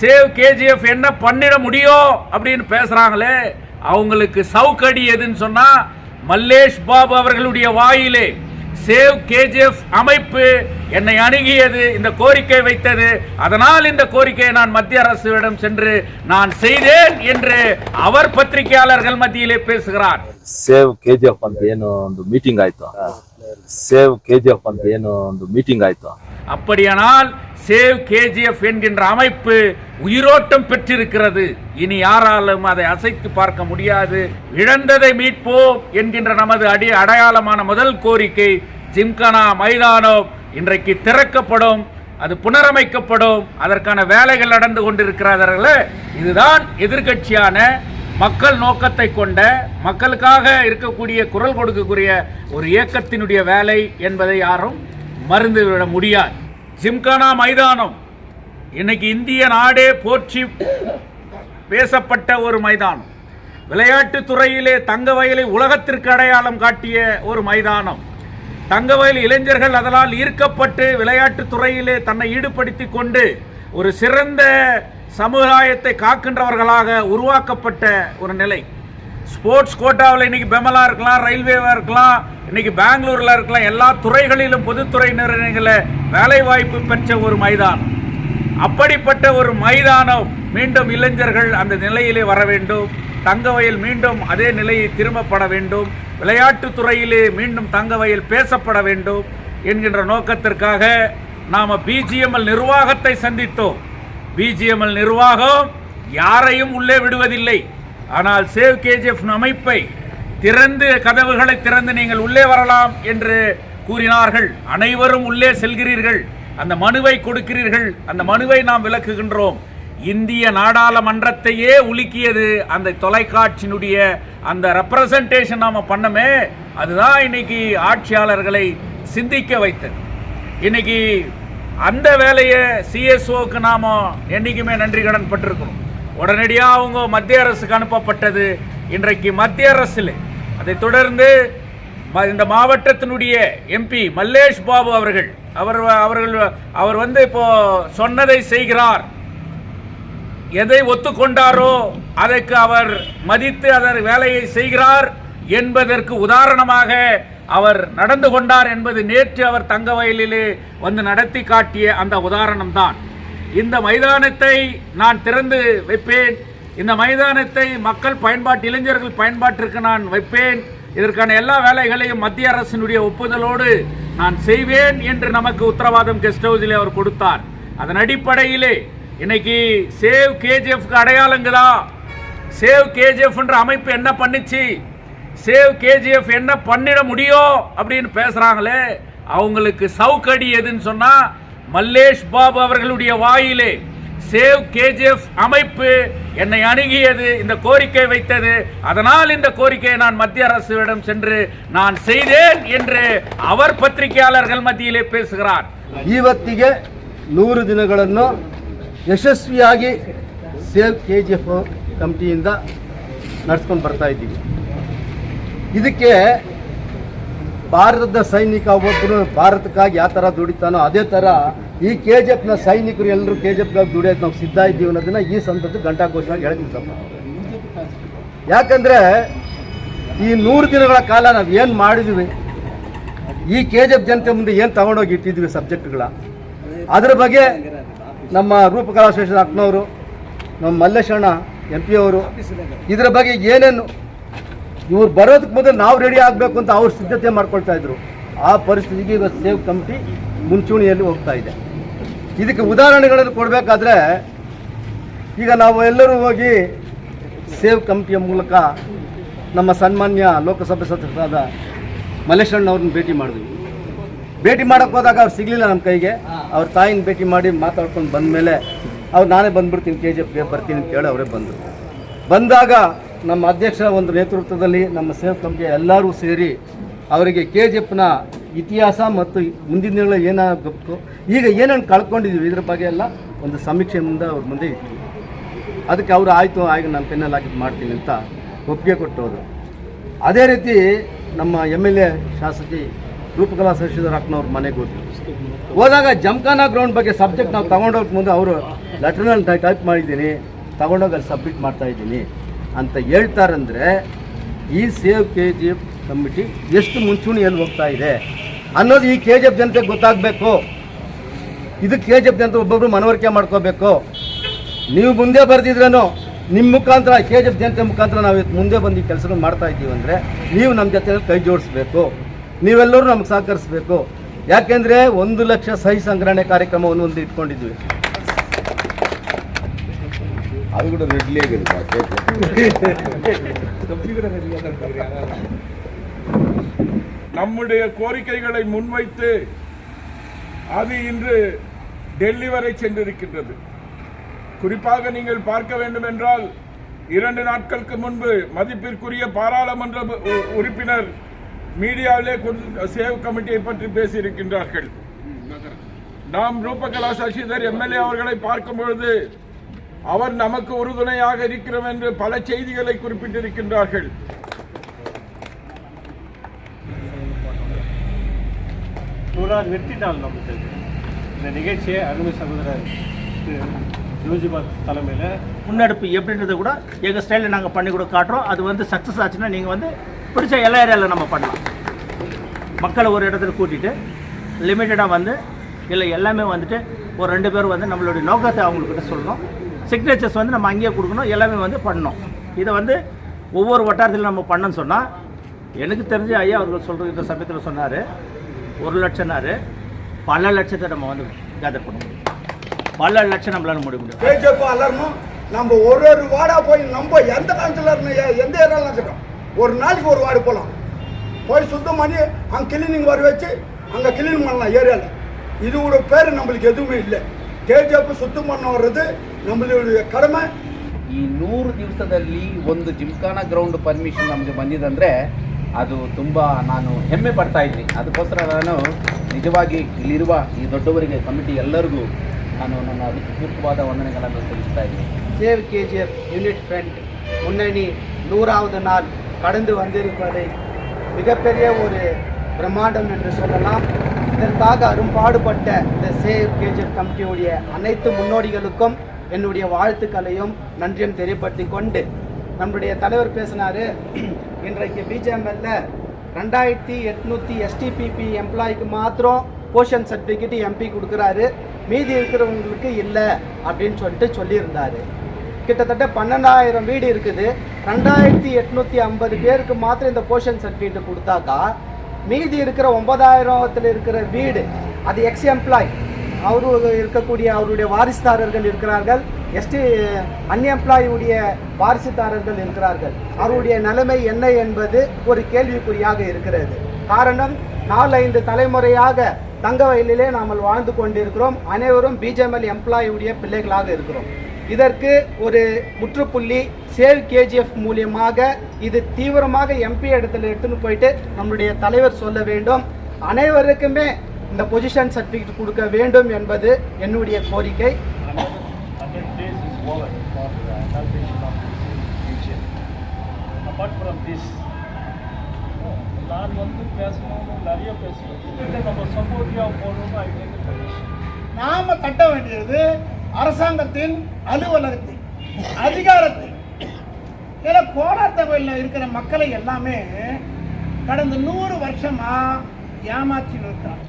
Save KGF என்ன பண்ணிட முடியும் அப்படின்னு பேசுறாங்களே, அவங்களுக்கு சவுக்கடி எதுன்னு சொன்னா மல்லேஷ் பாபு அவர்களுடைய வாயிலே சேவ் கேஜிஎஃப் அமைப்பு என்னை அணுகியது, இந்த கோரிக்கை வைத்தது, அதனால் இந்த கோரிக்கையை நான் மத்திய அரசிடம் சென்று நான் செய்தேன் என்று அவர் பத்திரிகையாளர்கள் மத்தியிலே பேசுகிறார். ಸೇವ್ ಕೆಜಿಎಫ್ ಅಂತ ಏನು ಒಂದು ಮೀಟಿಂಗ್ ಆಯ್ತು, ಸೇವ್ ಕೆಜಿಎಫ್ ಅಂತ ಏನು ಒಂದು ಮೀಟಿಂಗ್ ಆಯ್ತು. அப்படியானால் சேவ் கேஜிஎஃப் என்கின்ற அமைப்பு உயிரோட்டம் பெற்றிருக்கிறது. இனி யாராலும் அதை அசைத்து பார்க்க முடியாது. இழந்ததை மீட்போம் என்கின்ற நமது அடையாளமான முதல் கோரிக்கை ஜிம்கானா மைதானம் இன்றைக்கு திறக்கப்படும், அது புனரமைக்கப்படும். அதற்கான வேலைகள் நடந்து கொண்டிருக்கிறார்களே, இதுதான் எதிர்கட்சியான மக்கள் நோக்கத்தை கொண்ட, மக்களுக்காக இருக்கக்கூடிய, குரல் கொடுக்கக்கூடிய ஒரு இயக்கத்தினுடைய வேலை என்பதை யாரும் மறந்துவிட முடியாது. ஜிம்கானா மைதானம் இன்னைக்கு இந்திய நாடே போற்றி பேசப்பட்ட ஒரு மைதானம். விளையாட்டு துறையிலே தங்கவயலை உலகத்திற்கு அடையாளம் காட்டிய ஒரு மைதானம். தங்கவயல் இளைஞர்கள் அதனால் ஈர்க்கப்பட்டு விளையாட்டு துறையிலே தன்னை ஈடுபடுத்திக் கொண்டு ஒரு சிறந்த சமுதாயத்தை காக்கின்றவர்களாக உருவாக்கப்பட்ட ஒரு நிலை. ஸ்போர்ட்ஸ் கோட்டாவில் இன்னைக்கு பெமலா இருக்கலாம், ரயில்வேவா இருக்கலாம், இன்னைக்கு பெங்களூர்ல இருக்கலாம், எல்லா துறைகளிலும் பொதுத்துறை நிறுவனங்கள வேலை வாய்ப்பு பெற்ற ஒரு மைதானம். அப்படிப்பட்ட ஒரு மைதானம் மீண்டும் இளைஞர்கள் அந்த நிலையிலே வர வேண்டும். தங்கவயல் மீண்டும் அதே நிலையை திரும்பப்பட வேண்டும். விளையாட்டு துறையிலே மீண்டும் தங்கவயல் பேசப்பட வேண்டும் என்கின்ற நோக்கத்திற்காக நாம பிஜிஎம்எல் நிர்வாகத்தை சந்தித்தோம். பிஜிஎம்எல் நிர்வாகம் யாரையும் உள்ளே விடுவதில்லை. ஆனால் சேவ் கேஜிஎஃப் அமைப்பை திறந்து, கதவுகளை திறந்து நீங்கள் உள்ளே வரலாம் என்று கூறினார்கள். அனைவரும் உள்ளே செல்கிறீர்கள், அந்த மனுவை கொடுக்கிறீர்கள், அந்த மனுவை நாம் விளக்குகின்றோம். இந்திய நாடாளுமன்றத்தையே உலுக்கியது அந்த தொலைக்காட்சியினுடைய அந்த ரெப்ரசன்டேஷன் நாம பண்ணமே, அதுதான் இன்னைக்கு ஆட்சியாளர்களை சிந்திக்க வைத்தது. இன்னைக்கு அந்த வேலையை சிஎஸ்ஓக்கு நாம என்னைக்குமே நன்றி கடன் பட்டிருக்கிறோம். உடனடியாக அவங்க மத்திய அரசுக்கு அனுப்பப்பட்டது. இன்றைக்கு மத்திய அரசில் அதை தொடர்ந்து இந்த மாவட்டத்தினுடைய எம்பி மல்லேஷ் பாபு அவர்கள் அவர் வந்து இப்போ சொன்னதை செய்கிறார். எதை ஒத்துக்கொண்டாரோ அதற்கு அவர் மதித்து அதன் வேலையை செய்கிறார் என்பதற்கு உதாரணமாக அவர் நடந்து கொண்டார் என்பது நேற்று அவர் தங்கவயலிலே வந்து நடத்தி காட்டிய அந்த உதாரணம் தான். இந்த மைதானத்தை நான் திறந்து வைப்பேன். இந்த மைதானத்தை மக்கள் பயன்பாட்டு, இளைஞர்கள் பயன்பாட்டிற்கு நான் வைப்பேன். இதற்கான எல்லா வேலைகளையும் மத்திய அரசினுடைய ஒப்புதலோடு நான் செய்வேன் என்று நமக்கு உத்தரவாதம் கெஸ்ட் ஹவுஸிலே அவர் கொடுத்தார். அதன் அடிப்படையிலே இன்னைக்கு சேவ் கேஜிஎஃப்க்கு அடையாளங்களா, சேவ் கேஜிஎஃப் என்ற அமைப்பு என்ன பண்ணிச்சு, சேவ் கேஜிஎஃப் என்ன பண்ணிட முடியும் அப்படின்னு பேசுறாங்களே, அவங்களுக்கு சவுக்கடி எதுன்னு சொன்னா மல்லேஷ் பாபு அவர்களுடைய வாயிலே சேவ் கேஜிஎஃப் அமைப்பு என்னை அணுகியது, இந்த கோரிக்கை வைத்தது, அதனால் இந்த கோரிக்கையை நான் மத்திய அரசிடம் சென்று நான் செய்தேன் என்று அவர் பத்திரிகையாளர்கள் மத்தியிலே பேசுகிறார். ಇವತ್ತಿಗೆ 100 ದಿನಗಳನ್ನು ಯಶಸ್ವಿಯಾಗಿ ಸೇವ್ ಕೆಜಿಎಫ್ ಕಮಿಟಿಯಿಂದ ನಡೆಸ್ಕೊಂಡು ಬರ್ತಾ ಇದ್ದೀವಿ. ಇದಕ್ಕೆ ಭಾರತದ ಸೈನಿಕ ಒಬ್ಬರು ಭಾರತಕ್ಕಾಗಿ ಯಾವ ಥರ ದುಡಿತಾನೋ ಅದೇ ಥರ ಈ ಕೆಜಿಎಫ್ನ ಸೈನಿಕರು ಎಲ್ಲರೂ ಕೆಜಿಎಫ್ಗಾಗಿ ದುಡಿಯೋದು ನಾವು ಸಿದ್ಧ ಇದ್ದೀವಿ ಅನ್ನೋದನ್ನ ಈ ಸಂದರ್ಭದಲ್ಲಿ ಘಂಟಾಘೋಷವಾಗಿ ಹೇಳ್ತೀನಿ ಸ್ವಲ್ಪ. ಯಾಕಂದರೆ ಈ 100 ದಿನಗಳ ಕಾಲ ನಾವು ಏನು ಮಾಡಿದ್ವಿ, ಈ ಕೆಜಿಎಫ್ ಜನತೆ ಮುಂದೆ ಏನು ತಗೊಂಡೋಗಿ ಇಟ್ಟಿದ್ವಿ ಸಬ್ಜೆಕ್ಟ್ಗಳ, ಅದರ ಬಗ್ಗೆ ನಮ್ಮ ರೂಪಕಲಾ ಸ್ಟೇಷನ್ ಅಕ್ಕನವರು, ನಮ್ಮ ಮಲ್ಲೇಶಣ್ಣ MP ಅವರು ಇದರ ಬಗ್ಗೆ ಏನೇನು ಇವ್ರು ಬರೋದಕ್ಕೆ ಮೊದಲು ನಾವು ರೆಡಿ ಆಗಬೇಕು ಅಂತ ಅವ್ರು ಸಿದ್ಧತೆ ಮಾಡ್ಕೊಳ್ತಾ ಇದ್ರು. ಆ ಪರಿಸ್ಥಿತಿಗೆ ಇವತ್ತು ಸೇವ್ ಕಮಿಟಿ ಮುಂಚೂಣಿಯಲ್ಲಿ ಹೋಗ್ತಾ ಇದೆ. ಇದಕ್ಕೆ ಉದಾಹರಣೆಗಳನ್ನು ಕೊಡಬೇಕಾದ್ರೆ ಈಗ ನಾವು ಎಲ್ಲರೂ ಹೋಗಿ ಸೇವ್ ಕಮಿಟಿಯ ಮೂಲಕ ನಮ್ಮ ಸನ್ಮಾನ್ಯ ಲೋಕಸಭೆ ಸದಸ್ಯರಾದ ಮಲ್ಲೇಶಣ್ಣವ್ರನ್ನ ಭೇಟಿ ಮಾಡಿದ್ವಿ. ಭೇಟಿ ಮಾಡೋಕ್ಕೆ ಹೋದಾಗ ಅವ್ರು ಸಿಗಲಿಲ್ಲ ನಮ್ಮ ಕೈಗೆ. ಅವ್ರ ತಾಯಿನ ಭೇಟಿ ಮಾಡಿ ಮಾತಾಡ್ಕೊಂಡು ಬಂದಮೇಲೆ ಅವ್ರು ನಾನೇ ಬಂದುಬಿಡ್ತೀನಿ KGFಗೆ ಬರ್ತೀನಿ ಅಂತ ಹೇಳಿ ಅವರೇ ಬಂದರು. ಬಂದಾಗ ನಮ್ಮ ಅಧ್ಯಕ್ಷರ ಒಂದು ನೇತೃತ್ವದಲ್ಲಿ ನಮ್ಮ ಸೇವ್ ಕಮಿಟಿಯ ಎಲ್ಲರೂ ಸೇರಿ ಅವರಿಗೆ KGFನ ಇತಿಹಾಸ ಮತ್ತು ಮುಂದಿನ ದಿನಗಳಲ್ಲಿ ಏನಾಗಬೇಕು, ಈಗ ಏನೇನು ಕಳ್ಕೊಂಡಿದ್ದೀವಿ ಇದರ ಬಗ್ಗೆ ಎಲ್ಲ ಒಂದು ಸಮೀಕ್ಷೆ ಮುಂದೆ ಅವ್ರ ಮುಂದೆ ಇತ್ತು. ಅದಕ್ಕೆ ಅವರು ಆಯಿತು, ಆಗ ನಾನು ಪೆನ್ನಲ್ಲಿ ಹಾಕಿದ್ದು ಮಾಡ್ತೀನಿ ಅಂತ ಒಪ್ಪಿಗೆ ಕೊಟ್ಟು ಹೋದರು. ಅದೇ ರೀತಿ ನಮ್ಮ MLA ಶಾಸಕಿ ರೂಪಕಲಾ ಶಶಿಧರ್ ಅಕ್ಕನವ್ರ ಮನೆಗೆ ಹೋದ್ವಿ. ಹೋದಾಗ ಜಮ್ಖಾನಾ ಗ್ರೌಂಡ್ ಬಗ್ಗೆ ಸಬ್ಜೆಕ್ಟ್ ನಾವು ತಗೊಂಡೋಗಿ ಮುಂದೆ ಅವರು ಲೆಟರ್ನಲ್ಲಿ ಟೈಪ್ ಮಾಡಿದ್ದೀನಿ, ತಗೊಂಡೋಗಿ ಅಲ್ಲಿ ಸಬ್ಮಿಟ್ ಮಾಡ್ತಾ ಇದ್ದೀನಿ ಅಂತ ಹೇಳ್ತಾರಂದರೆ ಈ ಸೇವ್ KGF ಕಮಿಟಿ ಎಷ್ಟು ಮುಂಚೂಣಿಯಲ್ಲಿ ಹೋಗ್ತಾ ಇದೆ ಅನ್ನೋದು ಈ KGF ಜನತೆಗೆ ಗೊತ್ತಾಗಬೇಕು. ಇದು KGF ಜನತೆ ಒಬ್ಬೊಬ್ರು ಮನವರಿಕೆ ಮಾಡ್ಕೋಬೇಕು. ನೀವು ಮುಂದೆ ಬರ್ದಿದ್ರೇನೋ ನಿಮ್ಮ ಮುಖಾಂತರ KGF ಜನತೆ ಮುಖಾಂತರ ನಾವು ಮುಂದೆ ಬಂದು ಈ ಕೆಲಸಗಳು ಮಾಡ್ತಾ ಇದ್ದೀವಿ ಅಂದರೆ ನೀವು ನಮ್ಮ ಜೊತೆ ಕೈ ಜೋಡಿಸ್ಬೇಕು, ನೀವೆಲ್ಲರೂ ನಮ್ಗೆ ಸಹಕರಿಸಬೇಕು. ಯಾಕೆಂದರೆ 1 ಲಕ್ಷ ಸಹಿ ಸಂಗ್ರಹಣೆ ಕಾರ್ಯಕ್ರಮವನ್ನು ಒಂದು ಇಟ್ಕೊಂಡಿದ್ವಿ. அது கூட ரெட்லயே நம்முடைய கோரிக்கைகளை முன்வைத்து அது இன்று டெல்லி வரை சென்றிருக்கின்றது. குறிப்பாக நீங்கள் பார்க்க வேண்டும் என்றால் 2 நாட்களுக்கு முன்பு மதிப்பிற்குரிய பாராளுமன்ற உறுப்பினர் மீடியாவிலே சேவ் கமிட்டியை பற்றி பேசியிருக்கின்றார்கள். நாம் ரூபகலா சசிதர் MLA அவர்களை பார்க்கும் பொழுது அவர் நமக்கு உறுதுணையாக இருக்கிறோம் என்று பல செய்திகளை குறிப்பிட்டிருக்கின்றார்கள். வெற்றி நாள் நமக்கு இந்த நிகழ்ச்சியை அருமை சகோதரர் யோஜிபாத் தலைமையில் முன்னெடுப்பு எப்படின்றத கூட எங்கள் ஸ்டைலில் நாங்கள் பண்ணி கூட காட்டுறோம். அது வந்து சக்ஸஸ் ஆச்சுன்னா நீங்கள் வந்து பிடிச்ச எல்லா ஏரியாவில் நம்ம பண்ணலாம். மக்களை ஒரு இடத்துல கூட்டிகிட்டு லிமிட்டடாக வந்து இல்லை எல்லாமே வந்துட்டு ஒரு 2 பேர் வந்து நம்மளுடைய நோக்கத்தை அவங்கக்கிட்ட சொல்லணும். சிக்னேச்சர்ஸ் வந்து நம்ம அங்கேயே கொடுக்கணும், எல்லாமே வந்து பண்ணணும். இதை வந்து ஒவ்வொரு வட்டாரத்திலும் நம்ம பண்ணணும்னு சொன்னால் எனக்கு தெரிஞ்ச ஐயா அவர்கள் சொல்கிறது இந்த சமயத்தில் சொன்னார் 1 லட்சம்னாரு, பல லட்சத்தை நம்ம வந்து கேதர் பண்ண முடியும். பல லட்சம் நம்மளால முடியும். KGF எல்லாரும் நம்ம ஒரு வார்டா போய் நம்ம எந்த காலத்தில் எந்த ஏரியாவில் இருக்கட்டும் ஒரு நாளைக்கு ஒரு வார்டு போகலாம், போய் சுத்தம் பண்ணி அங்கே கிளீனிங் வர வச்சு அங்கே கிளீன் பண்ணலாம் ஏரியாவில். இதோட பேர் நம்மளுக்கு எதுவுமே இல்லை. KGF சுத்தம் பண்ண வர்றது நம்மளுடைய கடமை. ಈ 100 ದಿವಸದಲ್ಲಿ ಒಂದು ಜಿಮ್ಖಾನಾ ಗ್ರೌಂಡ್ ಪರ್ಮಿಷನ್ ನಮಗೆ ಬಂದಿದಂದರೆ ಅದು ತುಂಬ ನಾನು ಹೆಮ್ಮೆ ಪಡ್ತಾ ಇದ್ದೀನಿ. ಅದಕ್ಕೋಸ್ಕರ ನಾನು ನಿಜವಾಗಿ ಇಲ್ಲಿರುವ ಈ ದೊಡ್ಡವರಿಗೆ ಕಮಿಟಿ ಎಲ್ಲರಿಗೂ ನಾನು ನನ್ನ ಹೃತ್ಪೂರ್ವಕವಾದ ವಂದನೆಗಳನ್ನು ಸಲ್ಲಿಸ್ತಾ ಇದ್ದೀನಿ. சேவ் KGF யூனிட் ஃப்ரண்ட் முன்னணி 100வது நாள் கடந்து வந்திருப்பதை மிகப்பெரிய ஒரு பிரம்மாண்டம் என்று சொல்லலாம். இதற்காக அரும்பாடுபட்ட இந்த சேவ் KGF கமிட்டியுடைய அனைத்து முன்னோடிகளுக்கும் என்னுடைய வாழ்த்துக்களையும் நன்றியும் தெரியப்படுத்தி கொண்டு நம்முடைய தலைவர் பேசினார். இன்றைக்கு BJML 2800 STPP எம்ப்ளாய்க்கு மாத்திரம் போஷன் சர்டிஃபிகேட் MP கொடுக்குறாரு, மீதி இருக்கிறவங்களுக்கு இல்லை அப்படின்னு சொல்லியிருந்தார். கிட்டத்தட்ட 12,000 வீடு இருக்குது. 2850 பேருக்கு மாத்திரம் இந்த போஷன் சர்டிஃபிகேட் கொடுத்தாக்கா மீதி இருக்கிற 9,000 இருக்கிற வீடு அது எக்ஸ்-எம்ப்ளாய் அவரு இருக்கக்கூடிய அவருடைய வாரிசுதாரர்கள் இருக்கிறார்கள், அன்எம்ப்ளாயுடைய வாரிசுதாரர்கள் இருக்கிறார்கள். அவருடைய நிலைமை என்ன என்பது ஒரு கேள்விக்குறியாக இருக்கிறது. காரணம் 4-5 தலைமுறையாக தங்க வயலிலே நாம் வாழ்ந்து கொண்டிருக்கிறோம். அனைவரும் BJML எம்ப்ளாயுடைய பிள்ளைகளாக இருக்கிறோம். இதற்கு ஒரு முற்றுப்புள்ளி சேவ் KGF மூலியமாக இது தீவிரமாக MP இடத்துல எடுத்துன்னு போயிட்டு நம்முடைய தலைவர் சொல்ல வேண்டும். அனைவருக்குமே இந்த பொசிஷன் சர்டிஃபிகேட் கொடுக்க வேண்டும் என்பது என்னுடைய கோரிக்கை. நான் வந்து பேசணும்னு நிறைய பேசுவேன். நம்ம சப்போர்ட்டிவாக போகணும்னு நாம கட்ட வேண்டியது அரசாங்கத்தின் அலுவலகத்தை அதிகாரத்தை. ஏன்னா கோலார் தகவலில் இருக்கிற மக்களை எல்லாமே கடந்த 100 வருஷமா ஏமாற்றி நிற்கிறாங்க.